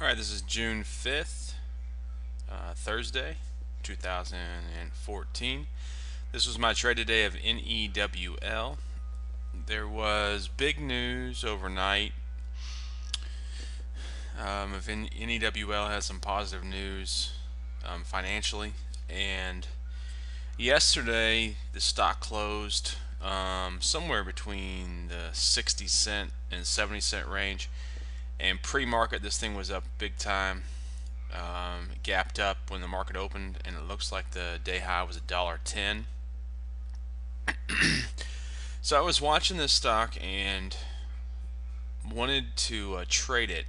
Alright, this is June 5th, Thursday, 2014. This was my trade today of NEWL. There was big news overnight. If NEWL has some positive news financially, and yesterday the stock closed somewhere between the 60-cent and 70-cent range. And pre-market, this thing was up big time. It gapped up when the market opened, and it looks like the day high was $1.10. So I was watching this stock and wanted to trade it,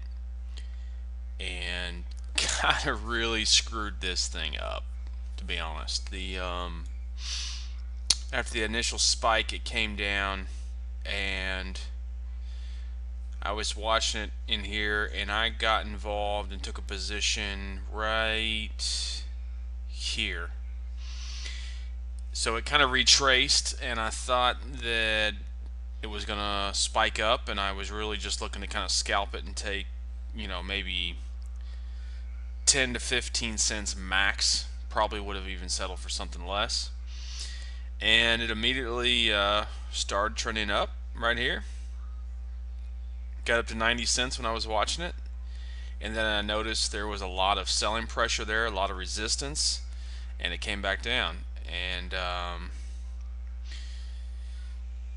and kind of really screwed this thing up, to be honest. After the initial spike, it came down, and I was watching it in here, and I got involved and took a position right here. So it kind of retraced, and I thought that it was gonna spike up, and I was really just looking to kind of scalp it and take, maybe 10 to 15 cents max. Probably would have even settled for something less. And it immediately started trending up right here. Got up to 90 cents when I was watching it, and then I noticed there was a lot of selling pressure there, a lot of resistance, and it came back down. And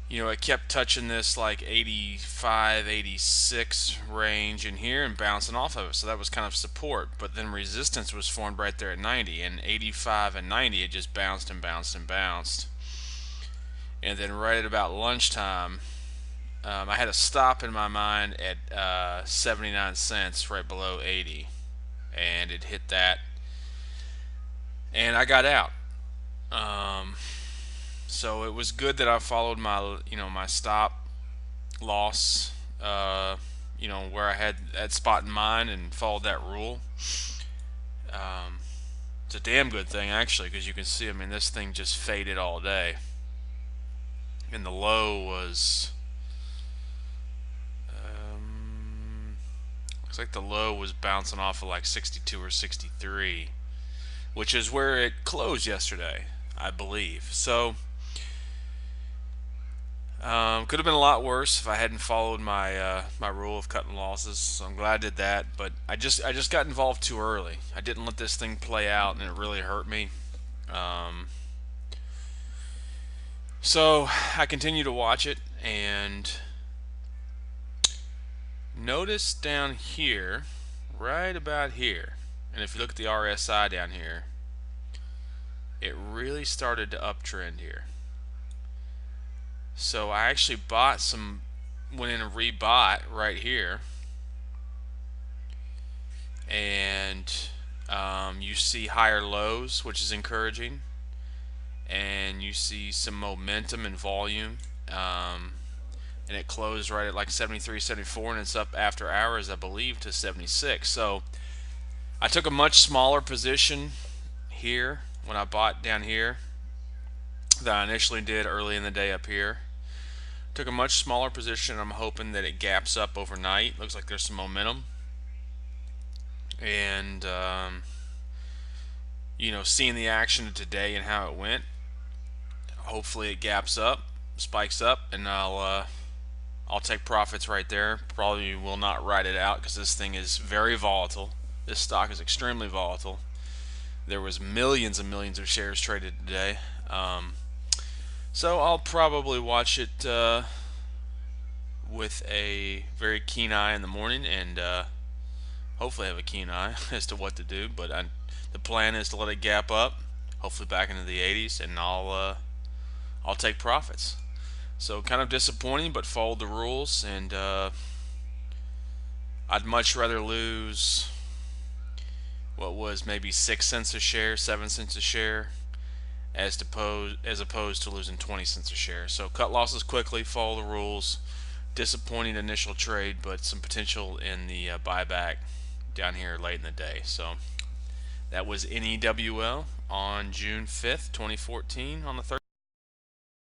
it kept touching this like 85, 86 range in here and bouncing off of it. So that was kind of support, but then resistance was formed right there at 90, and 85 and 90 it just bounced and bounced and bounced. And then right at about lunchtime, I had a stop in my mind at 79 cents, right below 80, and it hit that, and I got out. So it was good that I followed my stop loss, where I had that spot in mind and followed that rule. It's a damn good thing actually, because you can see, this thing just faded all day, and the low was. Looks like the low was bouncing off of like 62 or 63, which is where it closed yesterday, I believe. So could have been a lot worse if I hadn't followed my rule of cutting losses. So I'm glad I did that, but I just got involved too early. I didn't let this thing play out, and it really hurt me. So I continue to watch it, and notice down here, right about here, and if you look at the RSI down here, it really started to uptrend here. So I actually went in and rebought right here, and you see higher lows, which is encouraging, and you see some momentum and volume. And it closed right at like 73, 74, and it's up after hours, I believe, to 76. So I took a much smaller position here when I bought down here than I initially did early in the day up here. Took a much smaller position. I'm hoping that it gaps up overnight. Looks like there's some momentum, and seeing the action of today and how it went, hopefully it gaps up, spikes up, and I'll take profits right there. Probably will not ride it out, because this thing is very volatile. This stock is extremely volatile. There was millions and millions of shares traded today. So I'll probably watch it with a very keen eye in the morning, and hopefully have a keen eye as to what to do. But the plan is to let it gap up, hopefully back into the 80s, and I'll take profits. So kind of disappointing, but followed the rules, and I'd much rather lose what was maybe 6 cents a share, 7 cents a share, as opposed to losing 20 cents a share. So cut losses quickly, follow the rules. Disappointing initial trade, but some potential in the buyback down here late in the day. So that was NEWL on June 5th, 2014 on the 3rd.